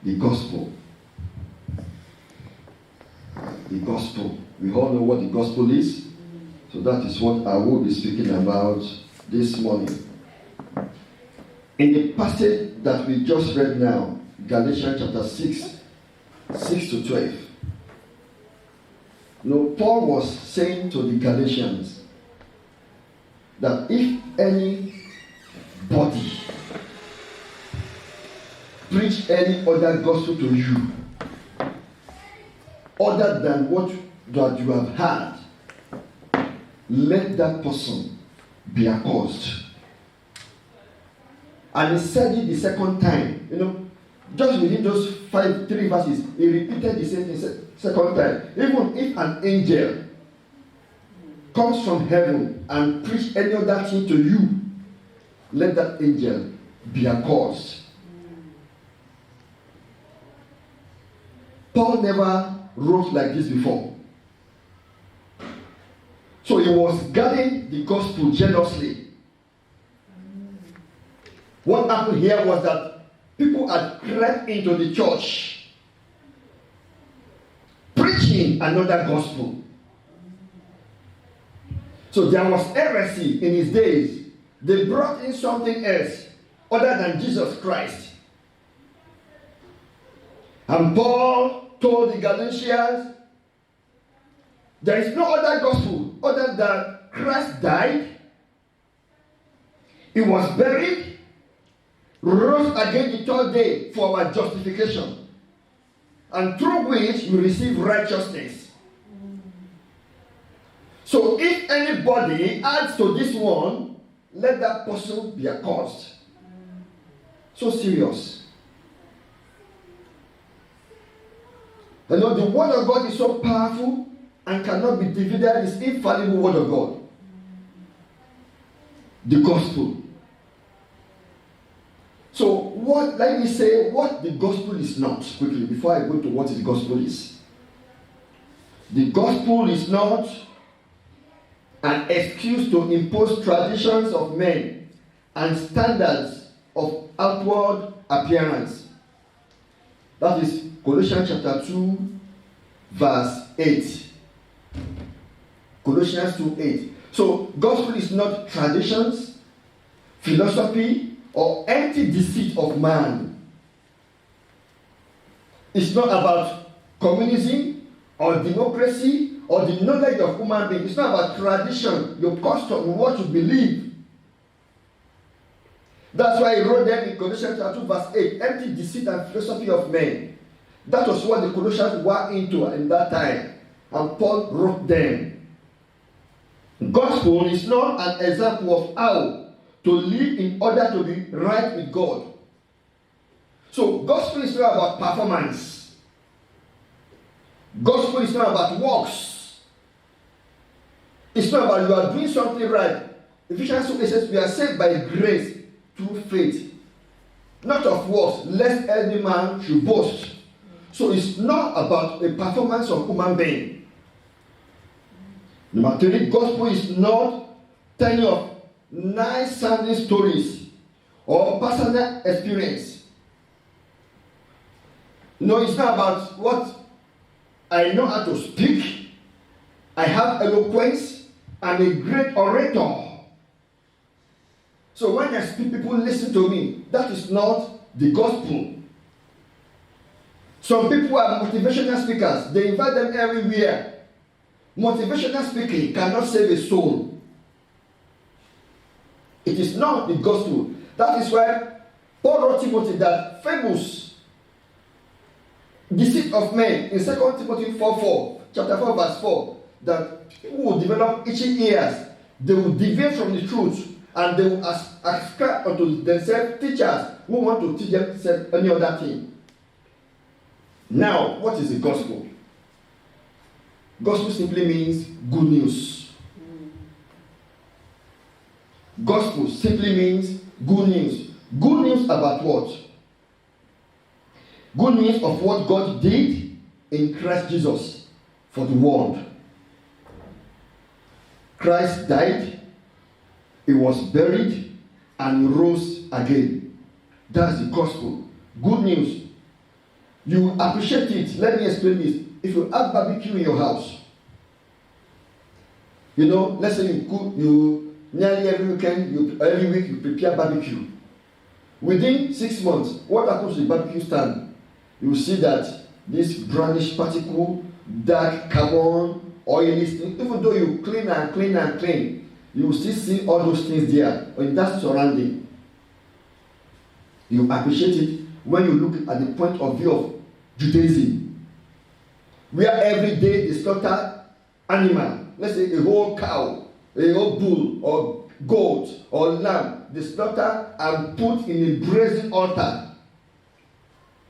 The gospel. The gospel. We all know what the gospel is. So that is what I will be speaking about this morning. In the passage that we just read now, Galatians chapter 6, 6 to 12. No, Paul was saying to the Galatians that if anybody preach any other gospel to you other than what that you have heard, let that person be accursed. And he said it the second time. Just within those 3 verses, he repeated the same thing second time. Even if an angel comes from heaven and preach any other thing to you, let that angel be accursed. Paul never wrote like this before. So he was guarding the gospel jealously. What happened here was that people had crept into the church preaching another gospel. So there was heresy in his days. They brought in something else other than Jesus Christ. And Paul told the Galatians, there is no other gospel other than Christ died, he was buried, rose again the 3rd day for our justification, and through which we receive righteousness. So if anybody adds to this one, let that person be accursed. So serious. The word of God is so powerful and cannot be divided. It's infallible word of God. The gospel. So let me say what the gospel is not quickly before I go to what the gospel is. The gospel is not an excuse to impose traditions of men and standards of outward appearance. That is Colossians chapter 2, verse 8. Colossians 2:8. So, gospel is not traditions, philosophy, or empty deceit of man. It's not about communism or democracy or the knowledge of human beings. It's not about tradition, your custom, what you believe. That's why he wrote them in Colossians chapter 2, verse 8, empty deceit and philosophy of men. That was what the Colossians were into in that time. And Paul wrote them. Gospel is not an example of how to live in order to be right with God. So, gospel is not about performance. Gospel is not about works. It's not about you are doing something right. Ephesians 2 says we are saved by grace through faith, not of works, lest any man should boast. So it's not about a performance of human being. Number 3, gospel is not telling of nice sounding stories or personal experience. No, it's not about what I know how to speak. I have eloquence. I'm a great orator. So when I speak, people listen to me. That is not the gospel. Some people are motivational speakers. They invite them everywhere. Motivational speaking cannot save a soul. It is not the gospel. That is why Paul wrote Timothy that famous deceit of men in 2 Timothy 4:4, chapter 4, verse 4, that people will develop itching ears. They will deviate from the truth. And they will ascribe unto themselves teachers who want to teach themselves any other thing. Now, what is the gospel? Gospel simply means good news. Gospel simply means good news. Good news about what? Good news of what God did in Christ Jesus for the world. Christ died, he was buried, and rose again. That's the gospel. Good news. You appreciate it. Let me explain this. If you have barbecue in your house, let's say you nearly every weekend, every week you prepare barbecue. Within 6 months, what happens to the barbecue stand? You will see that this brownish particle, dark carbon, oily thing, even though you clean and clean and clean, you will still see all those things there in that surrounding. You appreciate it when you look at the point of view of Judaism, where every day they slaughter animal, let's say a whole cow, a whole bull or goat or lamb, they slaughter and put in a brazen altar.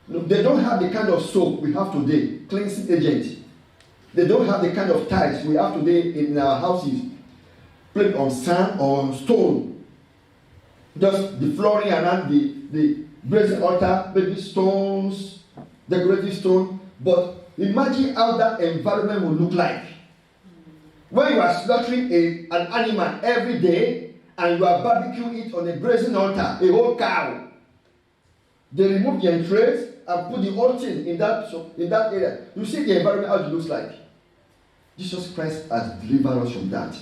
They don't have the kind of soap we have today, cleansing agent. They don't have the kind of tiles we have today in our houses, played on sand or on stone. Just the flooring around the brazen altar, maybe stones, decorative stone. But imagine how that environment will look like. When you are slaughtering an animal every day and you are barbecuing it on a brazen altar, a whole cow. They remove the entrails and put the whole thing in that area. You see the environment, how it looks like. Jesus Christ has delivered us from that.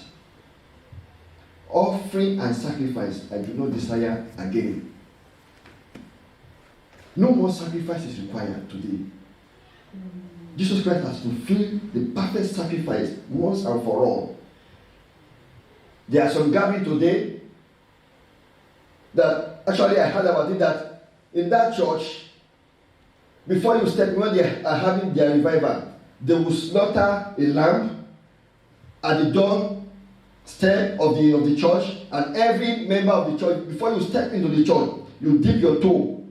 Offering and sacrifice, I do not desire again. No more sacrifice is required today. Jesus Christ has fulfilled the perfect sacrifice once and for all. There are some gathering today that actually I heard about it, that in that church, before you step, when they are having their revival, they will slaughter a lamb at the door step of the church, and every member of the church, before you step into the church, you dip your toe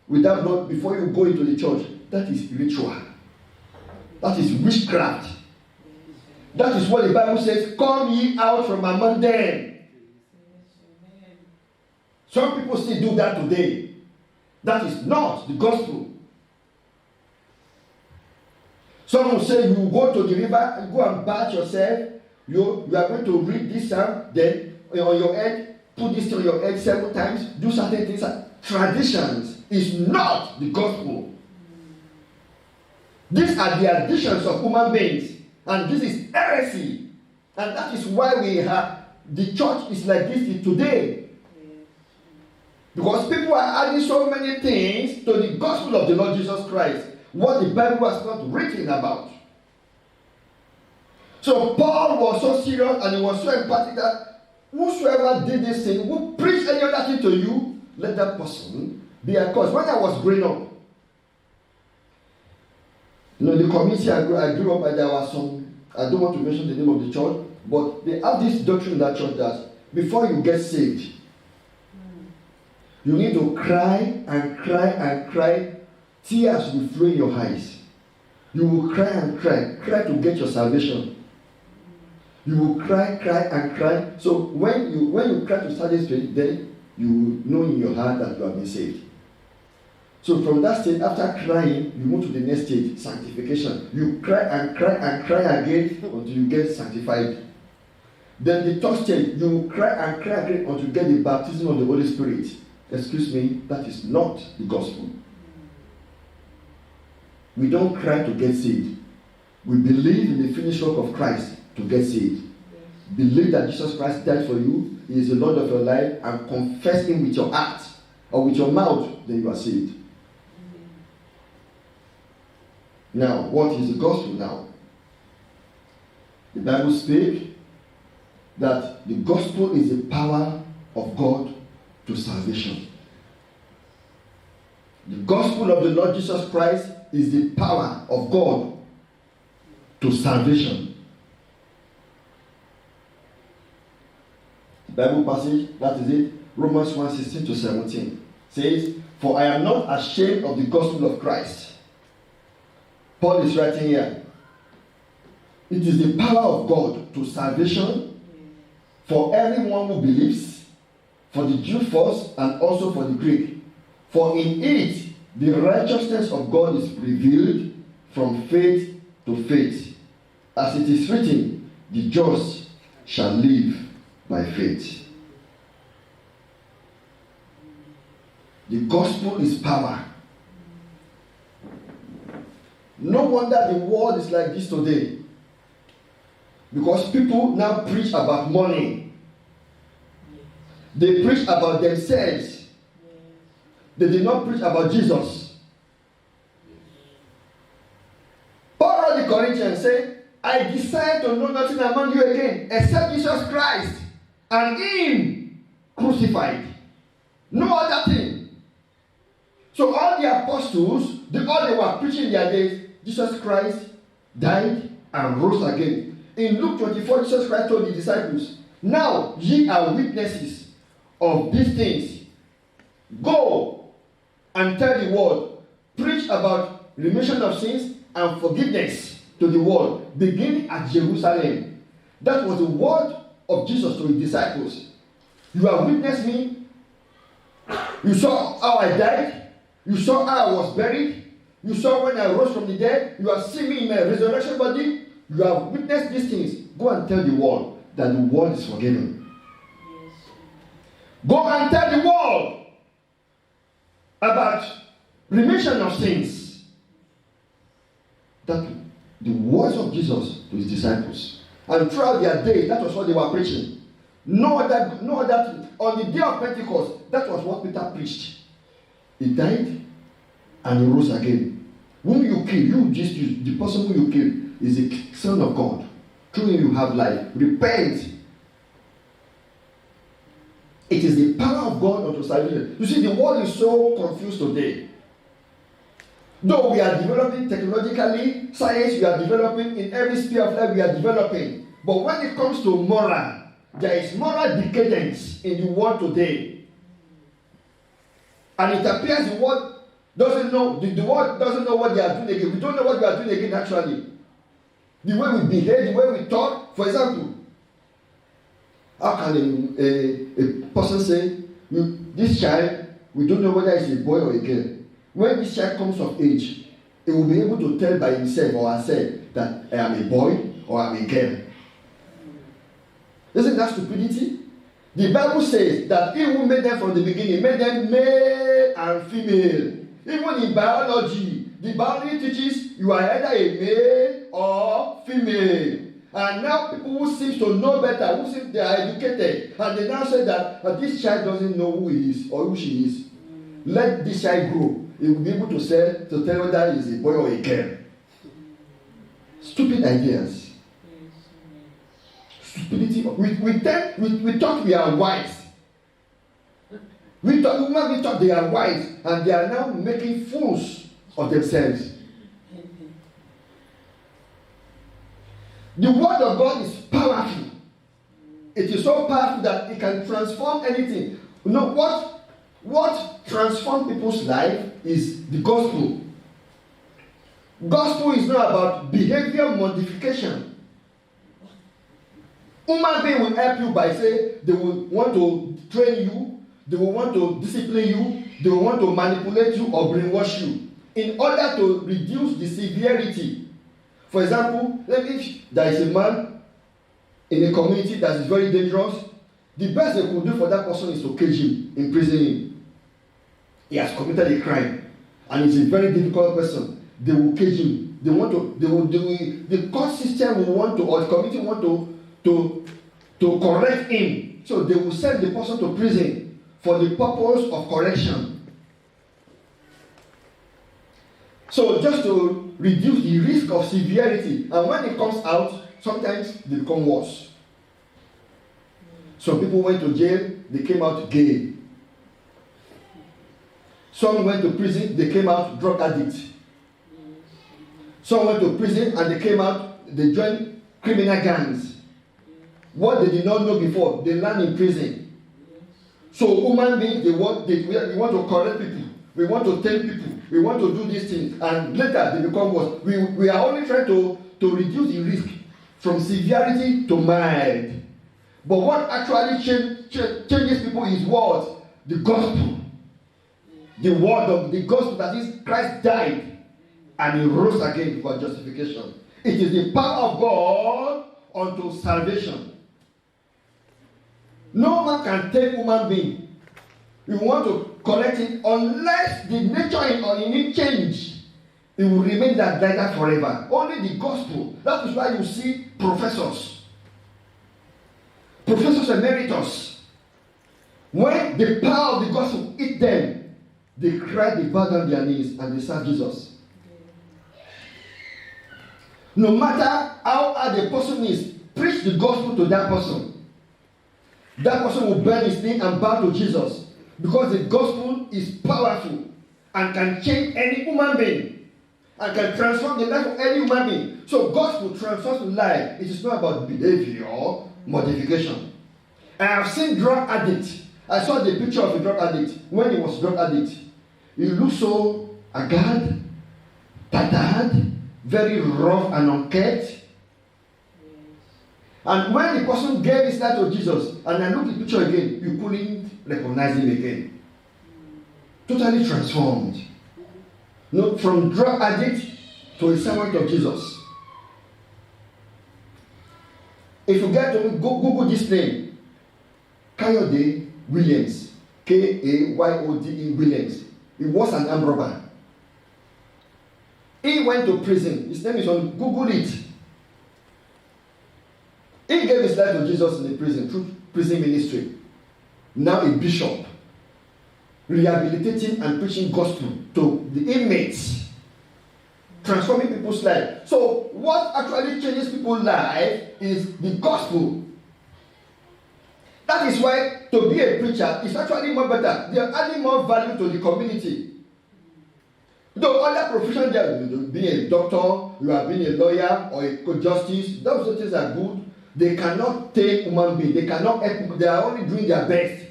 with that blood before you go into the church. That is ritual. That is witchcraft. That is what the Bible says, come ye out from among them. Some people still do that today. That is not the gospel. Some will say, you go to the river and go and bath yourself. You are going to read this psalm, then on your head, put this on your head 7 times, do certain things. Traditions is not the gospel. These are the additions of human beings, and this is heresy. And that is why we have the church is like this today. Because people are adding so many things to the gospel of the Lord Jesus Christ, what the Bible has not written about. So Paul was so serious and he was so emphatic that whosoever did this thing, who preached any other thing to you, let that person be accursed. When I was growing up, the community I grew up, and there was some, I don't want to mention the name of the church, but they have this doctrine in that church that before you get saved, you need to cry and cry and cry. Tears will flow in your eyes. You will cry and cry to get your salvation. You will cry and cry. So when you cry to start this faith, then you know in your heart that you have been saved. So from that state, after crying, you move to the next stage, sanctification. You cry and cry and cry again until you get sanctified. Then the third stage, you cry and cry again until you get the baptism of the Holy Spirit. Excuse me, that is not the gospel. We don't cry to get saved. We believe in the finished work of Christ to get saved. Believe that Jesus Christ died for you, He is the Lord of your life, and confess Him with your heart or with your mouth, then you are saved. Now, what is the gospel now? The Bible speaks that the gospel is the power of God to salvation. The gospel of the Lord Jesus Christ is the power of God to salvation. The Bible passage, that is it, Romans 1:16-17, says, "For I am not ashamed of the gospel of Christ." Paul is writing here. It is the power of God to salvation for everyone who believes, for the Jew first and also for the Greek. For in it the righteousness of God is revealed from faith to faith. As it is written, the just shall live by faith. The gospel is power. No wonder the world is like this today. Because people now preach about money. They preach about themselves. They did not preach about Jesus. Paul wrote the Corinthians said, I decide to know nothing among you again except Jesus Christ and Him crucified. No other thing. So all the apostles, all they were preaching in their days, Jesus Christ died and rose again. In Luke 24, Jesus Christ told the disciples, now ye are witnesses of these things. Go and tell the world, preach about remission of sins and forgiveness to the world, beginning at Jerusalem. That was the word of Jesus to his disciples. You have witnessed me. You saw how I died. You saw how I was buried. You saw when I rose from the dead. You have seen me in my resurrection body. You have witnessed these things. Go and tell the world that the world is forgiven. Yes. Go and tell the world about remission of sins. That the words of Jesus to his disciples. And throughout their day, that was what they were preaching. No other on the day of Pentecost, that was what Peter preached. He died and he rose again. Whom you kill, the person who you kill is the Son of God. Through him you have life. Repent. It is the power of God unto salvation. You see, the world is so confused today. Though we are developing technologically, science we are developing, in every sphere of life we are developing. But when it comes to moral, there is moral decadence in the world today. And it appears the world doesn't know, the world doesn't know what they are doing again. We don't know what we are doing again naturally. The way we behave, the way we talk. For example, how can a person say, this child, we don't know whether it's a boy or a girl. When this child comes of age, he will be able to tell by himself or herself that I am a boy or I am a girl. Isn't that stupidity? The Bible says that He who made them from the beginning made them male and female. Even in biology, the biology teaches you are either a male or female. And now people who seem to know better, who seem they are educated, and they now say that this child doesn't know who he is or who she is. Let this child grow. He will be able to tell whether he is a boy or a girl. Stupid ideas. Stupidity. We thought we are wise. We thought they are wise, and they are now making fools of themselves. The word of God is powerful. It is so powerful that it can transform anything. You know what transforms people's life is the gospel. Gospel is not about behavior modification. Human being will help you by saying they will want to train you, they will want to discipline you, they will want to manipulate you or brainwash you in order to reduce the severity. For example, if there is a man in a community that is very dangerous, the best they could do for that person is to cage him, imprison him. He has committed a crime and he's a very difficult person. They will cage him. The court system will want to, or the community want to correct him. So they will send the person to prison for the purpose of correction. So just to reduce the risk of severity. And when it comes out, sometimes they become worse. Some people went to jail, they came out gay. Some went to prison, they came out drug addicts. Some went to prison and they came out, they joined criminal gangs. What they did not know before, they learn in prison. So human beings, we want to correct people. We want to tell people. We want to do these things. And later they become worse. We are only trying to reduce the risk from severity to mild. But what actually changes people is what? The gospel. The word of the gospel, that is, Christ died and he rose again for justification. It is the power of God unto salvation. No man can take human being. You want to correct it unless the nature in it change. It will remain like that forever. Only the gospel. That is why you see professors emeritus. When the power of the gospel hit them, they cry, they bow down their knees, and they serve Jesus. No matter how hard the person is, preach the gospel to that person. That person will bend his knee and bow to Jesus. Because the gospel is powerful and can change any human being and can transform the life of any human being. So gospel transforms life. It is not about behavior modification. I have seen drug addicts. I saw the picture of a drug addict when he was a drug addict. He looked so haggard, tattered, very rough and unkempt. And when the person gave his life to Jesus, and I looked at the picture again, you couldn't recognize him again. Totally transformed. Not from drug addict to a servant of Jesus. If you get to Google this name, Kayode Williams, Kayode Williams. He was an armed robber. He went to prison. His name is on Google it. He gave his life to Jesus in the prison through prison ministry. Now a bishop, rehabilitating and preaching gospel to the inmates, transforming people's lives. So what actually changes people's life is the gospel. That is why to be a preacher is actually more better. They are adding more value to the community. Though other professions, being a doctor, you are being a lawyer or a justice, those things are good. They cannot take human beings. They cannot help people. They are only doing their best.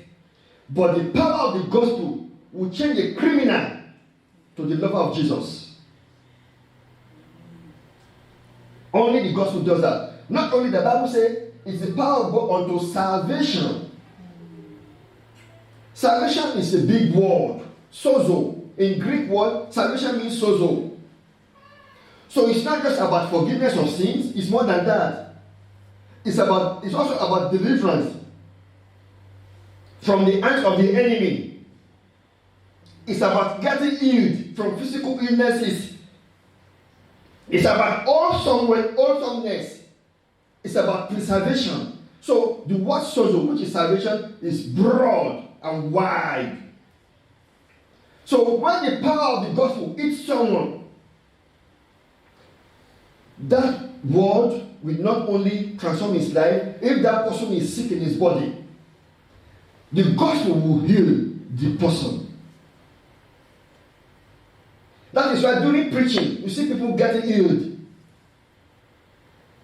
But the power of the gospel will change a criminal to the lover of Jesus. Only the gospel does that. Not only the Bible says it's the power of God unto salvation. Salvation is a big word. Sozo. In Greek word, salvation means sozo. So it's not just about forgiveness of sins. It's more than that. It's also about deliverance from the hands of the enemy. It's about getting healed from physical illnesses. It's about awesomeness. It's about preservation. So the word sozo, which is salvation, is broad and wide. So when the power of the gospel hits someone, that word will not only transform his life. If that person is sick in his body, the gospel will heal the person. That is why during preaching, you see people getting healed.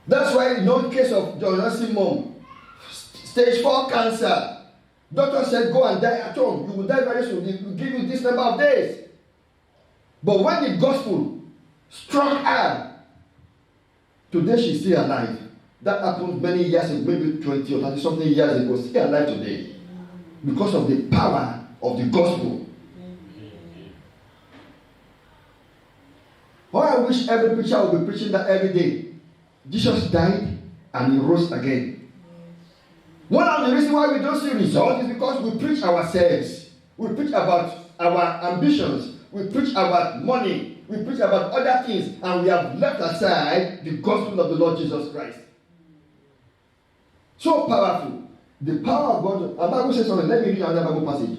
That's why in the case of Jonathan's mom, stage 4 cancer, doctor said go and die at home. You will die very soon. They will give you this number of days. But when the gospel struck her, today she's still alive. That happened many years ago, maybe 20 or 30 something years ago, still alive today. Because of the power of the gospel. Oh, I wish every preacher would be preaching that every day. Jesus died and he rose again. One of the reasons why we don't see results is because we preach ourselves. We preach about our ambitions. We preach about money. We preach about other things. And we have left aside the gospel of the Lord Jesus Christ. So powerful. The power of God. The Bible says something. Let me read another Bible passage.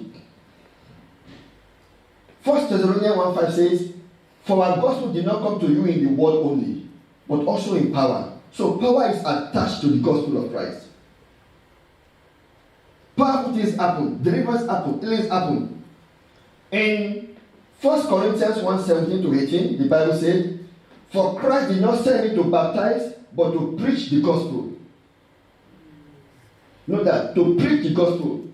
1 Thessalonians 1:5 says, for our gospel did not come to you in the word only, but also in power. So power is attached to the gospel of Christ. Powerful things happen. Deliverance happen. Healings happen. In 1 Corinthians 1:17 to 18, the Bible says, for Christ did not send me to baptize, but to preach the gospel. Note that, to preach the gospel,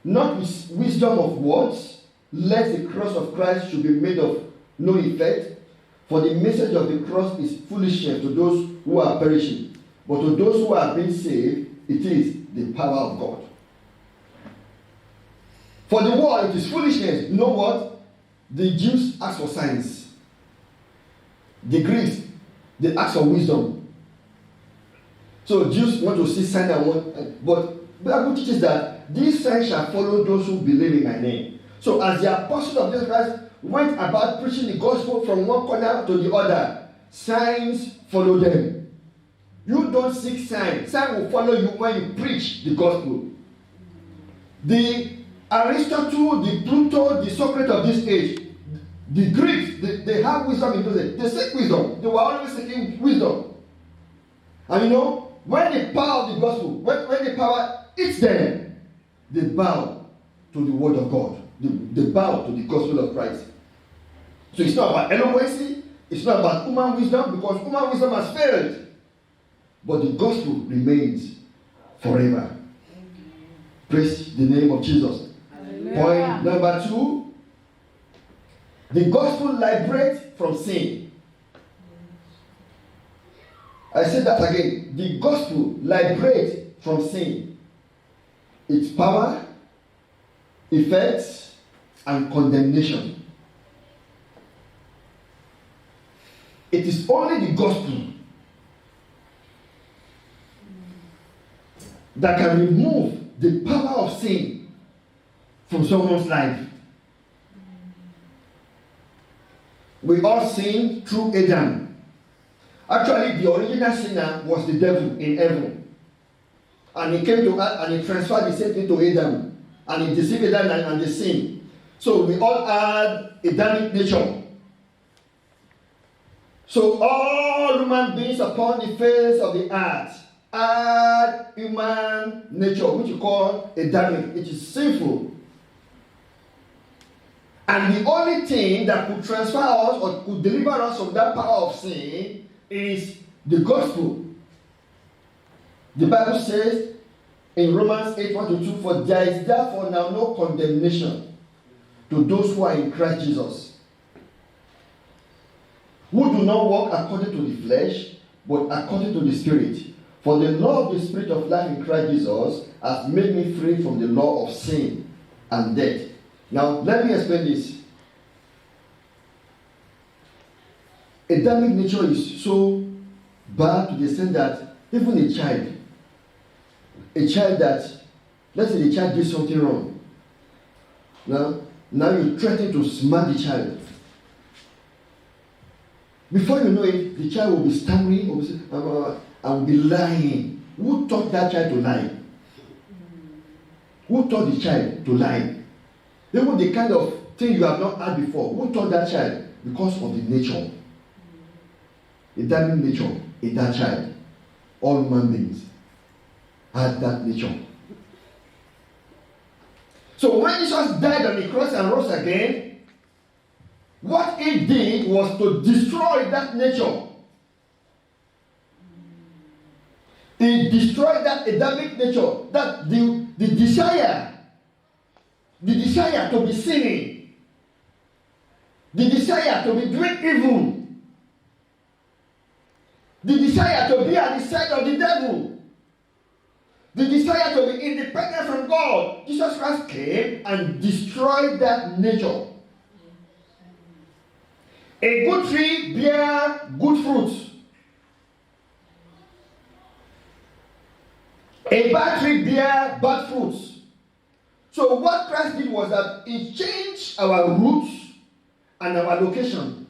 not with wisdom of words, lest the cross of Christ should be made of no effect, for the message of the cross is foolishness to those who are perishing, but to those who are being saved, it is the power of God. For the world, it is foolishness. You know what? The Jews ask for signs. The Greeks, they ask for wisdom. So Jews want to see signs and want, but the Bible teaches that these signs shall follow those who believe in my name. So as the apostles of Jesus Christ, went about preaching the gospel from one corner to the other, signs follow them. You don't seek signs. Signs will follow you when you preach the gospel. The Aristotle, the Pluto, the Socrates of this age, the Greeks, they have wisdom in those days. They seek wisdom. They were always seeking wisdom. And you know, when the power of the gospel, when the power hits them, they bow to the word of God. They bow to the gospel of Christ. So it's not about eloquence, it's not about human wisdom, because human wisdom has failed. But the gospel remains forever. Praise the name of Jesus. Hallelujah. Point number 2. The gospel liberates from sin. I say that again. The gospel liberates from sin. Its power, effects, and condemnation. It is only the gospel that can remove the power of sin from someone's life. We all sin through Adam. Actually, the original sinner was the devil in heaven. And he came to earth and he transferred the same thing to Adam. And he deceived Adam and the sin. So we all had Adamic nature. So all human beings upon the face of the earth had human nature, which you call Adamic. It is sinful. And the only thing that could transfer us or could deliver us from that power of sin is the gospel. The Bible says in Romans 8:1-2, for there is therefore now no condemnation to those who are in Christ Jesus, who do not walk according to the flesh, but according to the Spirit. For the law of the Spirit of life in Christ Jesus has made me free from the law of sin and death. Now, let me explain this. Adamic nature is so bad to the extent that even a child that, let's say the child did something wrong. Now you threaten to smack the child. Before you know it, the child will be stammering and will be lying. Who taught that child to lie? Who taught the child to lie? Even the kind of thing you have not had before. Who taught that child? Because of the nature. The Adamic nature in that child. All human beings had that nature. So when Jesus died on the cross and rose again, what he did was to destroy that nature. He destroyed that Adamic nature, that the desire to be sinning, the desire to be doing evil, the desire to be at the side of the devil, the desire to be independent from God. Jesus Christ came and destroyed that nature. A good tree bears good fruit. A bad tree bears bad fruits. So what Christ did was that he changed our roots and our location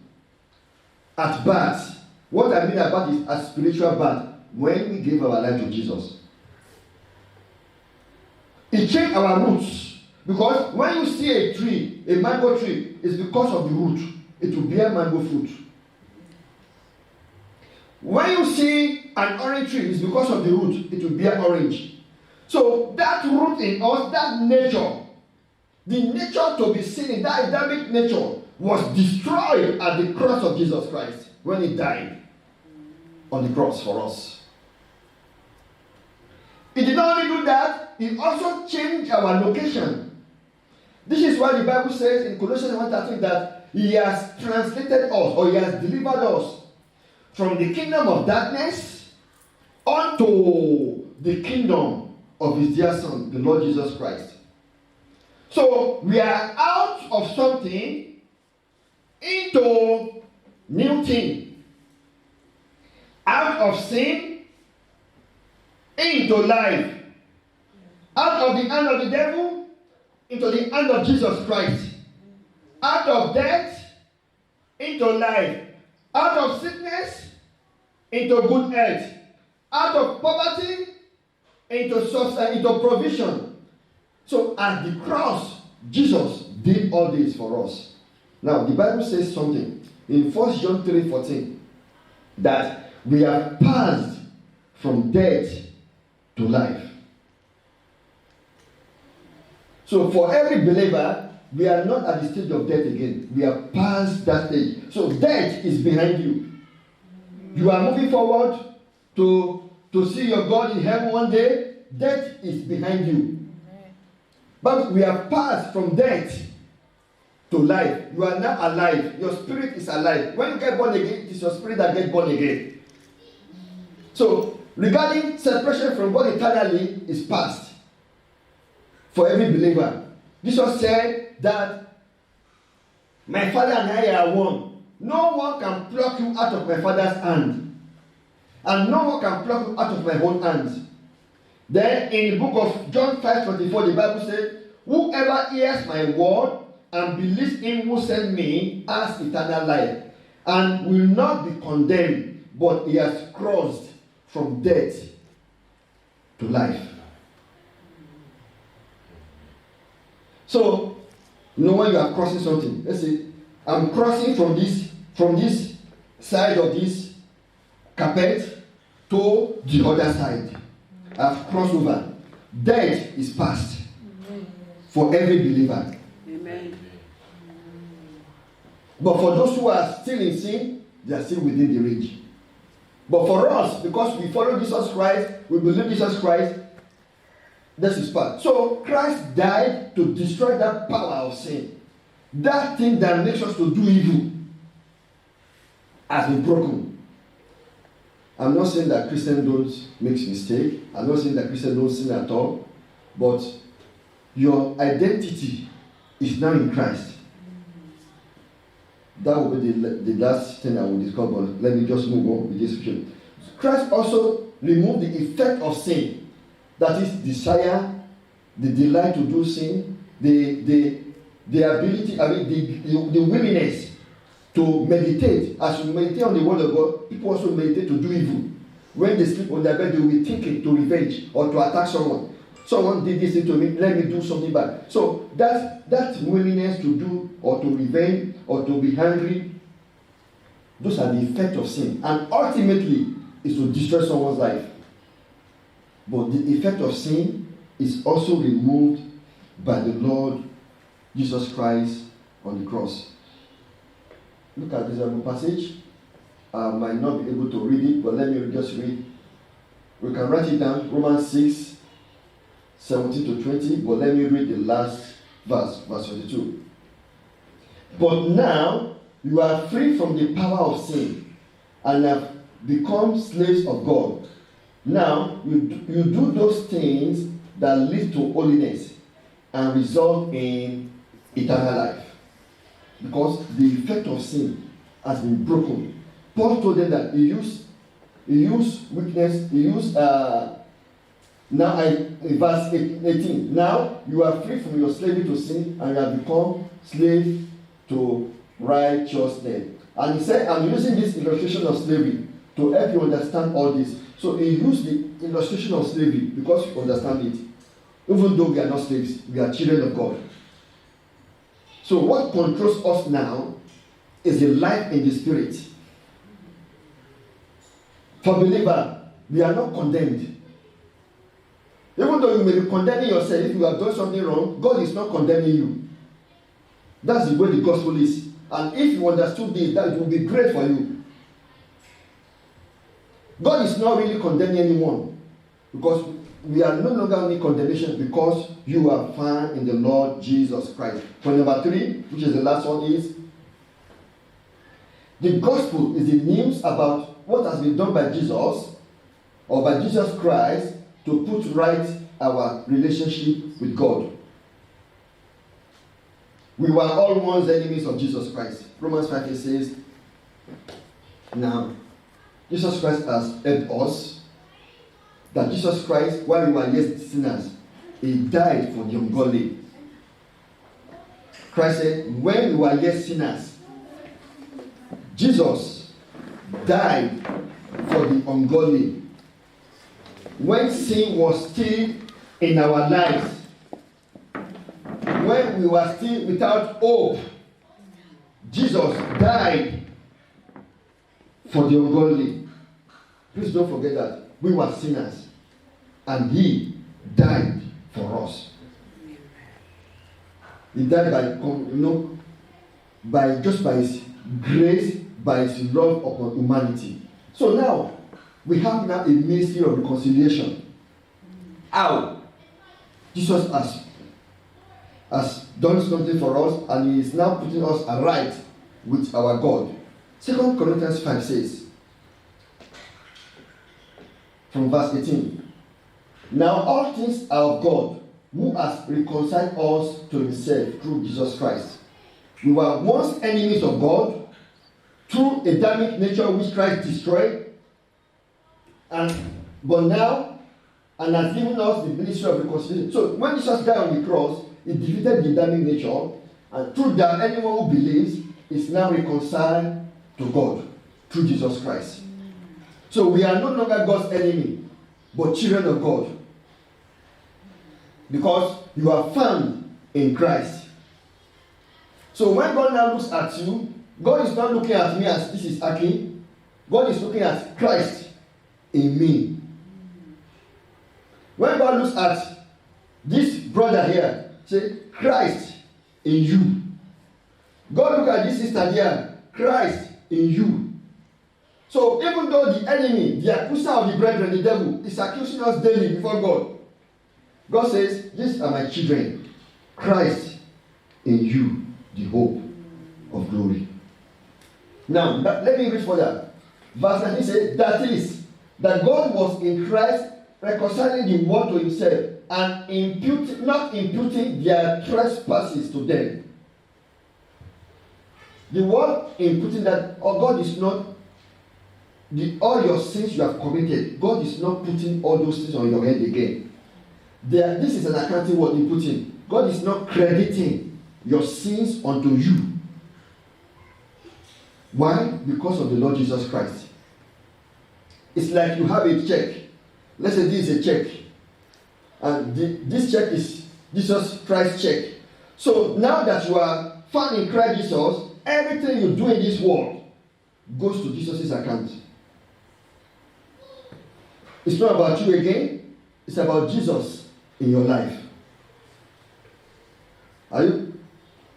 at birth. What I mean about is a spiritual birth, when we gave our life to Jesus. He changed our roots. Because when you see a tree, a mango tree, it's because of the root. It will bear mango fruit. When you see an orange tree, it's because of the root. It will bear orange. So that root in us, that nature, the nature to be seen in that Adamic nature, was destroyed at the cross of Jesus Christ when he died on the cross for us. He did not only do that, he also changed our location. This is why the Bible says in Colossians 1:13 that he has translated us, or he has delivered us from the kingdom of darkness unto the kingdom of his dear Son, the Lord Jesus Christ. So we are out of something into new thing. Out of sin into life. Out of the hand of the devil into the hand of Jesus Christ. out of death into life, out of sickness into good health, out of poverty into substance, into provision. So at the cross, Jesus did all this for us. Now the Bible says something in 1 John 3:14 that we have passed from death to life. So for every believer, we are not at the stage of death again. We have passed that stage. So death is behind you. You are moving forward to see your God in heaven one day. Death is behind you. But we have passed from death to life. You are now alive. Your spirit is alive. When you get born again, it is your spirit that gets born again. So regarding separation from God eternally is past for every believer. Jesus said that my Father and I are one. No one can pluck you out of my Father's hand, and no one can pluck you out of my own hands. Then in the book of John 5:24, the Bible says, whoever hears my word and believes in who sent me has eternal life, and will not be condemned, but he has crossed from death to life. So, when you are crossing something, let's say, I'm crossing from this side of this carpet to the other side. I've crossed over. Death is past for every believer. Amen. But for those who are still in sin, they are still within the range. But for us, because we follow Jesus Christ, we believe Jesus Christ, this is part. So Christ died to destroy that power of sin. That thing that makes us to do evil has been broken. I'm not saying that Christians don't make mistakes. I'm not saying that Christians don't sin at all. But your identity is now in Christ. That will be the last thing I will discuss, but let me just move on with this scripture. Christ also removed the effect of sin. That is desire, the delight to do sin, the ability, the willingness to meditate. As you meditate on the word of God, people also meditate to do evil. When they sleep on their bed, they will be thinking to revenge or to attack someone. Someone did this thing to me, let me do something bad. So that willingness to do or to revenge or to be angry, those are the effects of sin. And ultimately, is to destroy someone's life. But the effect of sin is also removed by the Lord Jesus Christ on the cross. Look at this passage. I might not be able to read it, but let me just read. We can write it down, Romans 6, 17 to 20, but let me read the last verse 22. But now you are free from the power of sin and have become slaves of God. Now you do those things that lead to holiness and result in eternal life. Because the effect of sin has been broken. Paul told them that he used weakness, verse 18. Now you are free from your slavery to sin and you have become slave to righteousness. And he said, I'm using this illustration of slavery to help you understand all this. So he used the illustration of slavery because you understand it. Even though we are not slaves, we are children of God. So what controls us now is a life in the spirit. For believer, we are not condemned. Even though you may be condemning yourself if you have done something wrong, God is not condemning you. That's the way the gospel is. And if you understood this, that it will be great for you. God is not really condemning anyone, because we are no longer only condemnation because you are found in the Lord Jesus Christ. Point number 3, which is the last one, is the gospel is the news about what has been done by Jesus or by Jesus Christ to put right our relationship with God. We were all once enemies of Jesus Christ. Romans 5 says, now Jesus Christ has helped us. That Jesus Christ, while we were yet sinners, he died for the ungodly. Christ said, when we were yet sinners, Jesus died for the ungodly. When sin was still in our lives, when we were still without hope, Jesus died for the ungodly. Please don't forget that we were sinners and he died for us. He died by his grace, by his love upon humanity. So now we have now a ministry of reconciliation. How? Jesus has done something for us, and he is now putting us aright with our God. 2 Corinthians 5 says, from verse 18, now all things are of God, who has reconciled us to himself through Jesus Christ. We were once enemies of God through Adamic nature which Christ destroyed, but now, and has given us the ministry of reconciliation. So when Jesus died on the cross, he defeated the Adamic nature, and through that, anyone who believes is now reconciled to God through Jesus Christ. So we are no longer God's enemy, but children of God. Because you are found in Christ. So when God now looks at you, God is not looking at me as this is Aki. God is looking at Christ in me. When God looks at this brother here, say, Christ in you. God look at this sister here, Christ in you. So even though the enemy, the accuser of the brethren, the devil, is accusing us daily before God, God says, these are my children, Christ in you, the hope of glory. Now, let me read further. Verse 19 says, that is, that God was in Christ reconciling the world to himself and not imputing their trespasses to them. The word imputing that, God is not, all your sins you have committed, God is not putting all those things on your head again. This is an accounting word, imputing. God is not crediting your sins unto you. Why? Because of the Lord Jesus Christ. It's like you have a check. Let's say this is a check. And this check is Jesus Christ's check. So now that you are found in Christ Jesus, everything you do in this world goes to Jesus' account. It's not about you again. It's about Jesus in your life. Are you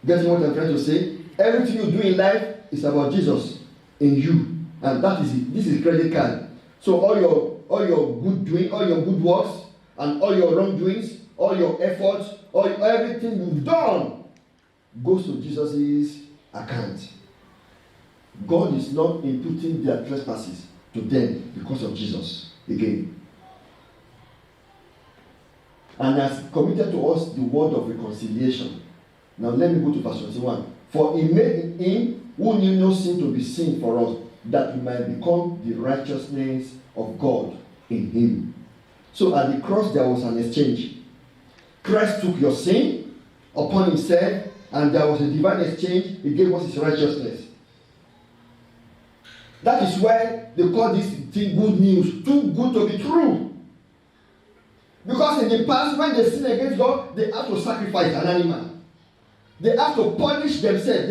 getting what I'm trying to say? Everything you do in life is about Jesus in you. And that is it. This is credit card. So all your good doing, all your good works, and all your wrongdoings, all your efforts, everything you've done goes to Jesus' account. God is not imputing their trespasses to them because of Jesus again. And has committed to us the word of reconciliation. Now let me go to verse 21. For he made him who knew no sin to be sin for us, that we might become the righteousness of God in him. So at the cross there was an exchange. Christ took your sin upon himself, and there was a divine exchange. He gave us his righteousness. That is why they call this thing good news, too good to be true. Because in the past, when they sin against God, they have to sacrifice an animal. They have to punish themselves.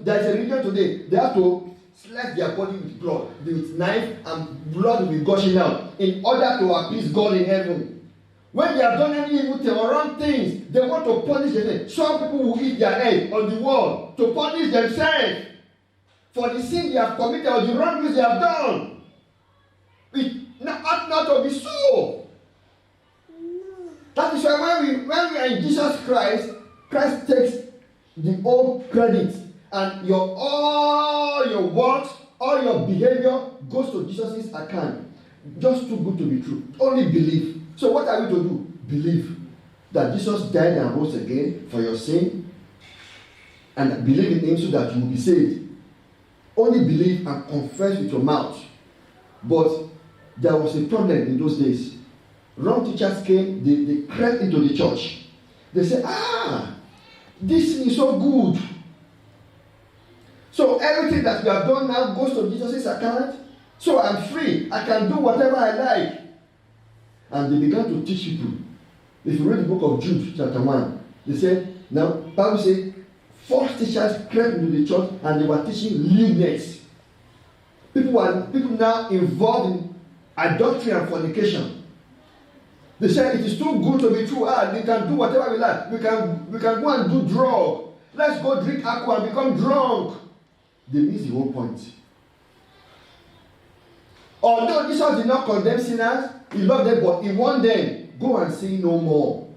There is a religion today. They have to slice their body with blood, with knife, and blood will be gushing out in order to appease God in heaven. When they have done any evil thing or wrong things, they want to punish themselves. Some people will eat their head on the wall to punish themselves for the sin they have committed or the wrong things they have done. It ought not to be so. That is why when we are in Jesus Christ, Christ takes the whole credit, and all your works, all your behavior goes to Jesus' account. Just too good to be true. Only believe. So what are we to do? Believe that Jesus died and rose again for your sin, and believe in him so that you will be saved. Only believe and confess with your mouth. But there was a problem in those days. Wrong teachers came, they crept into the church. They said, this thing is so good. So everything that we have done now goes to Jesus' account. So I'm free. I can do whatever I like. And they began to teach people. If you read the book of Jude, chapter 1, they said, now, Bible says, false teachers crept into the church and they were teaching lewdness. People now involved in adultery and fornication. They said it is too good to be true. We can do whatever we like. We can go and do drug. Let's go drink aqua and become drunk. They miss the whole point. Although Jesus did not condemn sinners, he loved them, but he warned them, go and sin no more.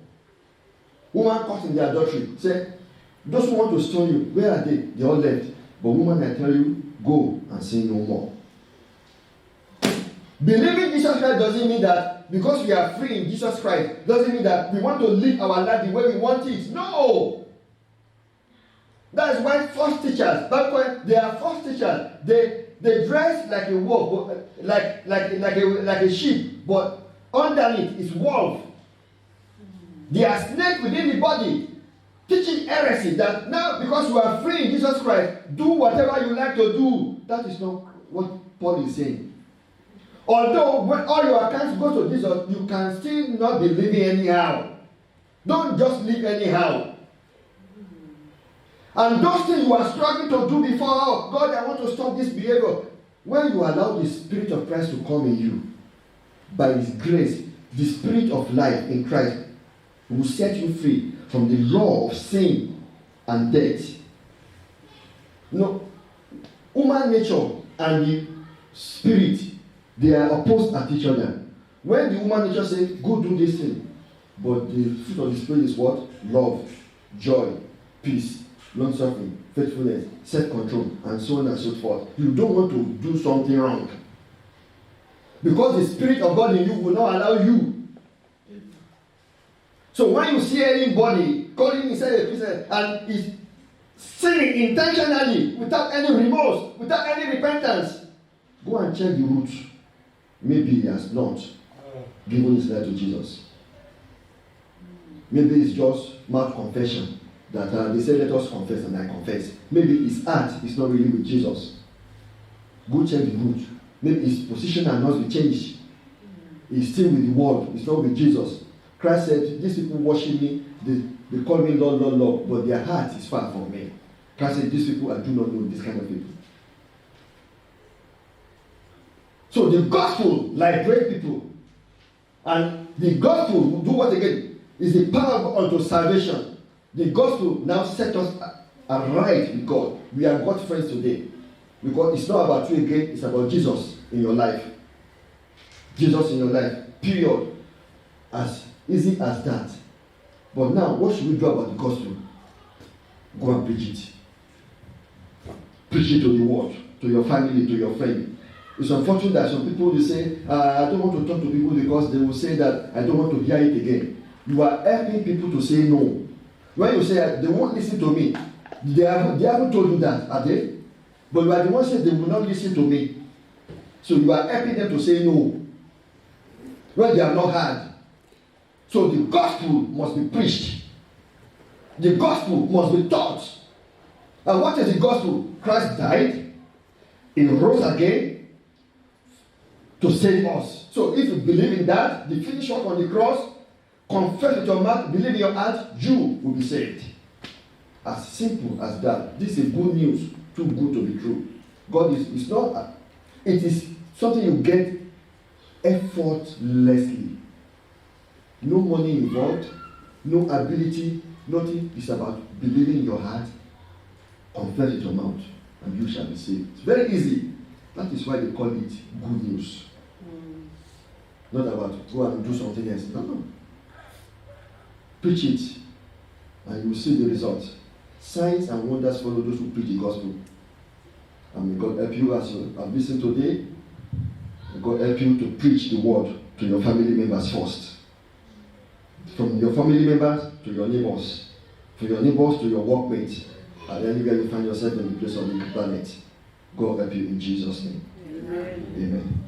Woman caught in the adultery said, those who want to stone you, where are they? They all left. But woman, I tell you, go and sin no more. Believing Jesus Christ doesn't mean that because we are free in Jesus Christ, doesn't mean that we want to live our life the way we want it. No! That is why false teachers, back when they are false teachers, they dress like a wolf, like a sheep, but underneath is wolf. They are snake within the body, teaching heresy that now because you are free in Jesus Christ, do whatever you like to do. That is not what Paul is saying. Although when all your accounts go to Jesus, you can still not be living anyhow. Don't just live anyhow. And those things you are struggling to do before, oh, God, I want to stop this behavior. When you allow the Spirit of Christ to come in you, by His grace, the Spirit of life in Christ will set you free from the law of sin and death. No, human nature and the Spirit, they are opposed at each other. When the human nature says, go do this thing, but the fruit of the Spirit is what? Love, joy, peace, long-suffering, faithfulness, self-control, and so on and so forth. You don't want to do something wrong. Because the Spirit of God in you will not allow you. So when you see anybody calling himself a Christian and is sinning intentionally, without any remorse, without any repentance, go and check the roots. Maybe he has not given his life to Jesus. Maybe it's just mouth confession. That they say, let us confess, and I confess. Maybe his heart is not really with Jesus. Go check the root. Maybe his position has not been changed. He's still with the world. He's not with Jesus. Christ said, these people worship me. They call me Lord, Lord, Lord, but their heart is far from me. Christ said, these people, I do not know this kind of people. So the gospel liberates people. And the gospel will do what again? Is the power unto salvation. The gospel now set us right with God. We are God's friends today. Because it's not about you again, it's about Jesus in your life. Jesus in your life. Period. As easy as that. But now, what should we do about the gospel? Go and preach it. Preach it to the world, to your family, to your friend. It's unfortunate that some people will say, I don't want to talk to people because they will say that I don't want to hear it again. You are helping people to say no. When you say they won't listen to me, they haven't told you that, have they? But you are the one saying they will not listen to me. So you are helping them to say no. When they have not heard. So the gospel must be preached. The gospel must be taught. And what is the gospel? Christ died. He rose again to save us. So if you believe in that, the finished work on the cross, confess with your mouth, believe in your heart, you will be saved. As simple as that. This is good news. Too good to be true. God is not. It is something you get effortlessly. No money involved, no ability, nothing. It's about believing in your heart, confess with your mouth, and you shall be saved. It's very easy. That is why they call it good news. Not about go and do something else. No. Preach it, and you will see the results. Signs and wonders follow those who preach the gospel. And may God help you as you have listened today. May God help you to preach the word to your family members first. From your family members to your neighbors. From your neighbors to your workmates. And anywhere you find yourself in the place of the planet. God help you in Jesus' name. Amen. Amen.